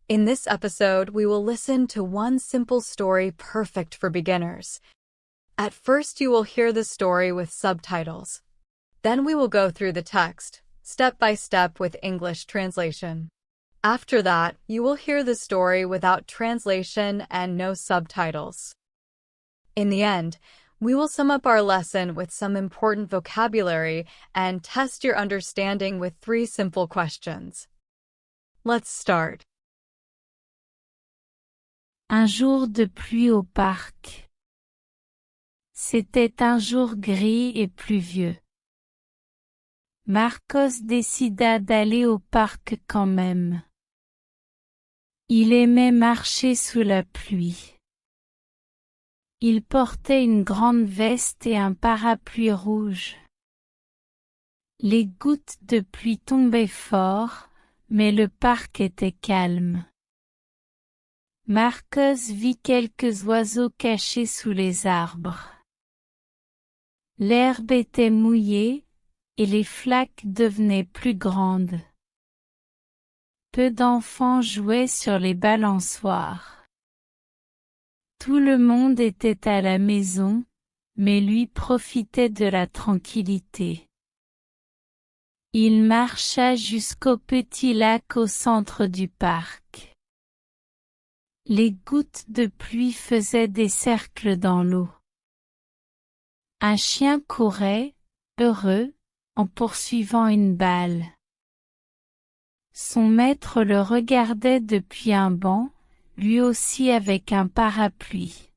In this episode, we will listen to one simple story perfect for beginners. At first, you will hear the story with subtitles. Then we will go through the text, step by step with English translation. After that, you will hear the story without translation and no subtitles. In the end, we will sum up our lesson with some important vocabulary and test your understanding with 3 simple questions. Let's start. Un jour de pluie au parc. C'était un jour gris et pluvieux. Marcos décida d'aller au parc quand même. Il aimait marcher sous la pluie. Il portait une grande veste et un parapluie rouge. Les gouttes de pluie tombaient fort, mais le parc était calme. Marcos vit quelques oiseaux cachés sous les arbres. L'herbe était mouillée, et les flaques devenaient plus grandes. Peu d'enfants jouaient sur les balançoires. Tout le monde était à la maison, mais lui profitait de la tranquillité. Il marcha jusqu'au petit lac au centre du parc. Les gouttes de pluie faisaient des cercles dans l'eau. Un chien courait, heureux, en poursuivant une balle. Son maître le regardait depuis un banc, lui aussi avec un parapluie.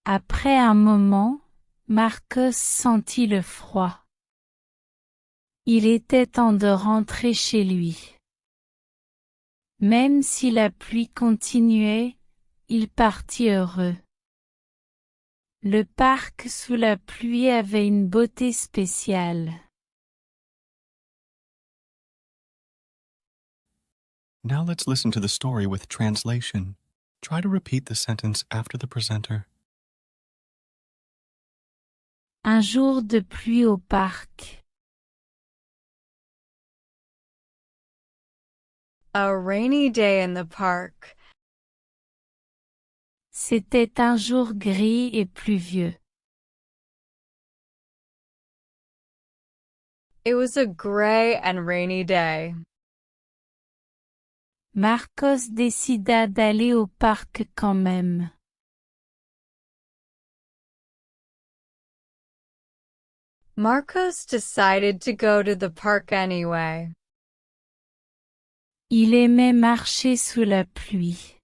Après un moment, Marcos sentit le froid. Il était temps de rentrer chez lui. Même si la pluie continuait, il partit heureux. Le parc sous la pluie avait une beauté spéciale. Now let's listen to the story with translation. Try to repeat the sentence after the presenter. Un jour de pluie au parc. A rainy day in the park. C'était un jour gris et pluvieux. It was a gray and rainy day. Marcos décida d'aller au parc quand même. Marcos decided to go to the park anyway. Il aimait marcher sous la pluie.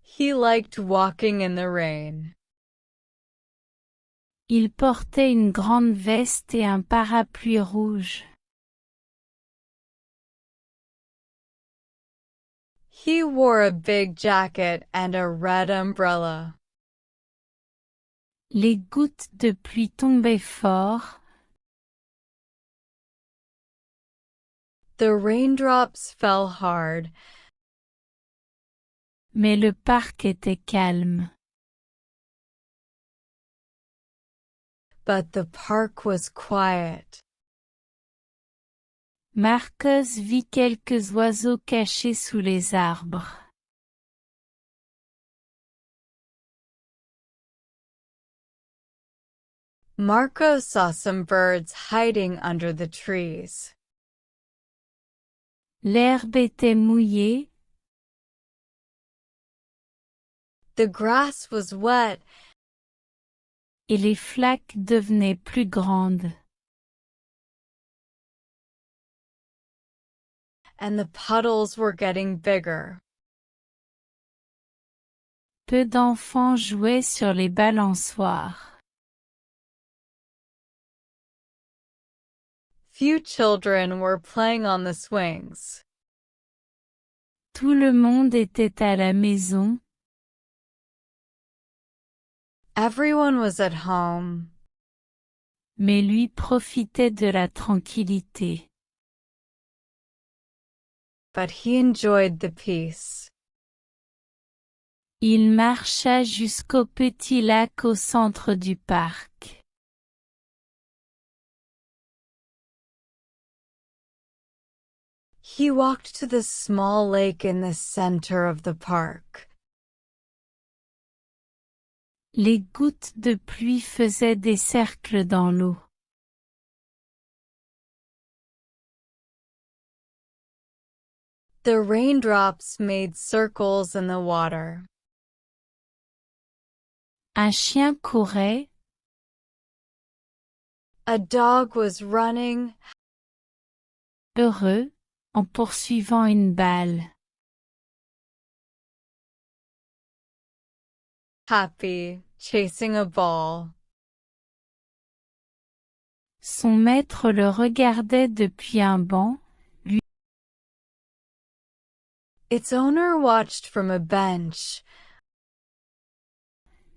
He liked walking in the rain. Il portait une grande veste et un parapluie rouge. He wore a big jacket and a red umbrella. Les gouttes de pluie tombaient fort. The raindrops fell hard. Mais le parc était calme. But the park was quiet. Marcos vit quelques oiseaux cachés sous les arbres. Marcos saw some birds hiding under the trees. L'herbe était mouillée. The grass was wet. Et les flaques devenaient plus grandes. And the puddles were getting bigger. Peu d'enfants jouaient sur les balançoires. Few children were playing on the swings. Tout le monde était à la maison. Everyone was at home. Mais lui profitait de la tranquillité. But he enjoyed the peace. Il marcha jusqu'au petit lac au centre du parc. He walked to the small lake in the center of the park. Les gouttes de pluie faisaient des cercles dans l'eau. The raindrops made circles in the water. Un chien courait. A dog was running, Heureux, en poursuivant une balle. happy, chasing a ball. Son maître le regardait depuis un banc. Its owner watched from a bench,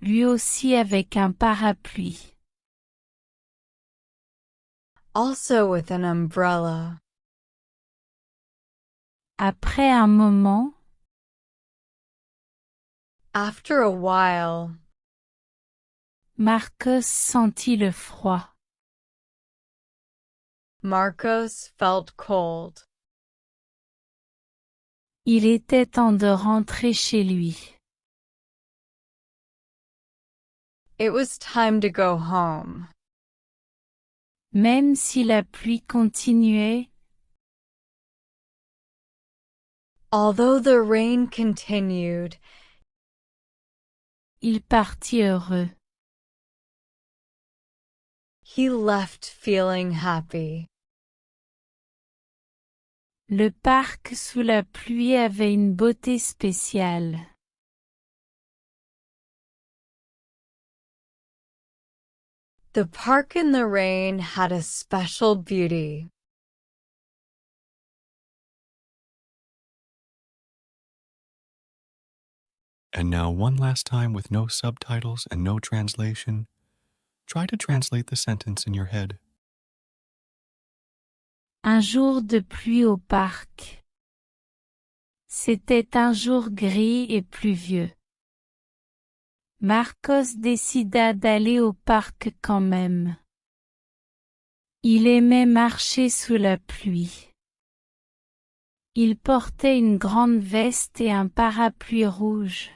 Lui aussi avec un parapluie. also with an umbrella. Après un moment, After a while, Marcos sentit le froid. Marcos felt cold. Il était temps de rentrer chez lui. It was time to go home. Même si la pluie continuait, Although the rain continued, il partit heureux. he left feeling happy. Le parc sous la pluie avait une beauté spéciale. The park in the rain had a special beauty. And now, one last time with no subtitles and no translation, try to translate the sentence in your head. Un jour de pluie au parc. C'était un jour gris et pluvieux. Marcos décida d'aller au parc quand même. Il aimait marcher sous la pluie. Il portait une grande veste et un parapluie rouge.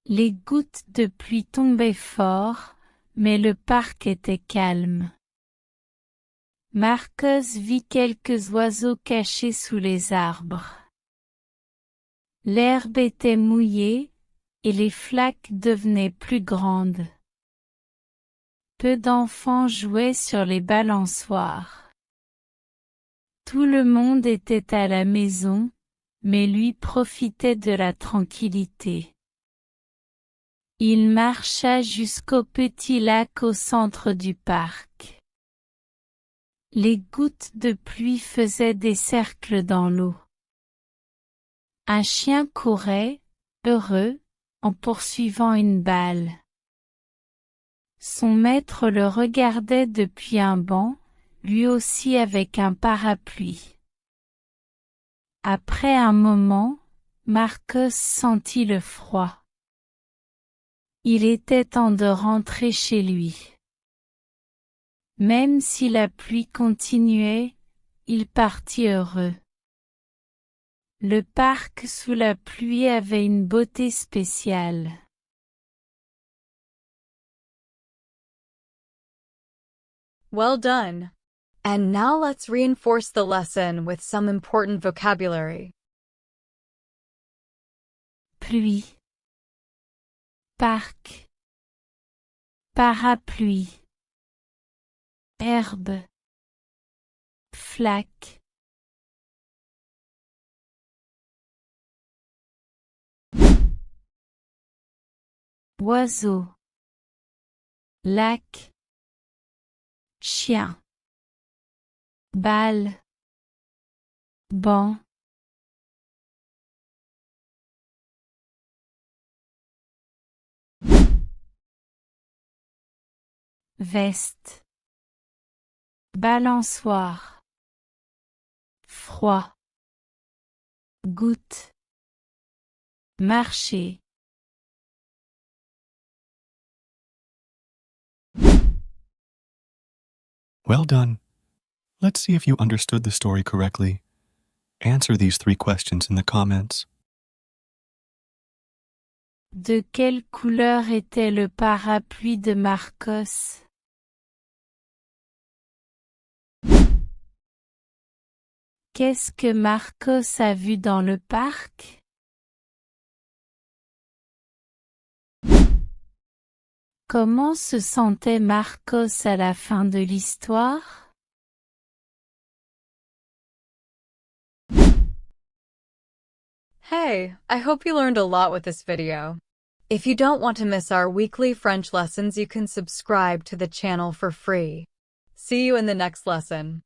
Les gouttes de pluie tombaient fort, mais le parc était calme. Marcos vit quelques oiseaux cachés sous les arbres. L'herbe était mouillée, et les flaques devenaient plus grandes. Peu d'enfants jouaient sur les balançoires. Tout le monde était à la maison, mais lui profitait de la tranquillité. Il marcha jusqu'au petit lac au centre du parc. Les gouttes de pluie faisaient des cercles dans l'eau. Un chien courait, heureux, en poursuivant une balle. Son maître le regardait depuis un banc, lui aussi avec un parapluie. Après un moment, Marcos sentit le froid. Il était temps de rentrer chez lui. Même si la pluie continuait, il partit heureux. Le parc sous la pluie avait une beauté spéciale. Well done. And now let's reinforce the lesson with some important vocabulary. Pluie. Parc. Parapluie. Herbe. Flaque. Oiseau. Lac. Chien. Balle. Banc. Veste. Balançoire. Froid. Goutte. Marcher. Well done. Let's see if you understood the story correctly Answer these 3 questions in the comments. De quelle couleur était le parapluie de Marcos? Qu'est-ce que Marcos a vu dans le parc? Comment se sentait Marcos à la fin de l'histoire? Hey, I hope you learned a lot with this video. If you don't want to miss our weekly French lessons, you can subscribe to the channel for free. See you in the next lesson.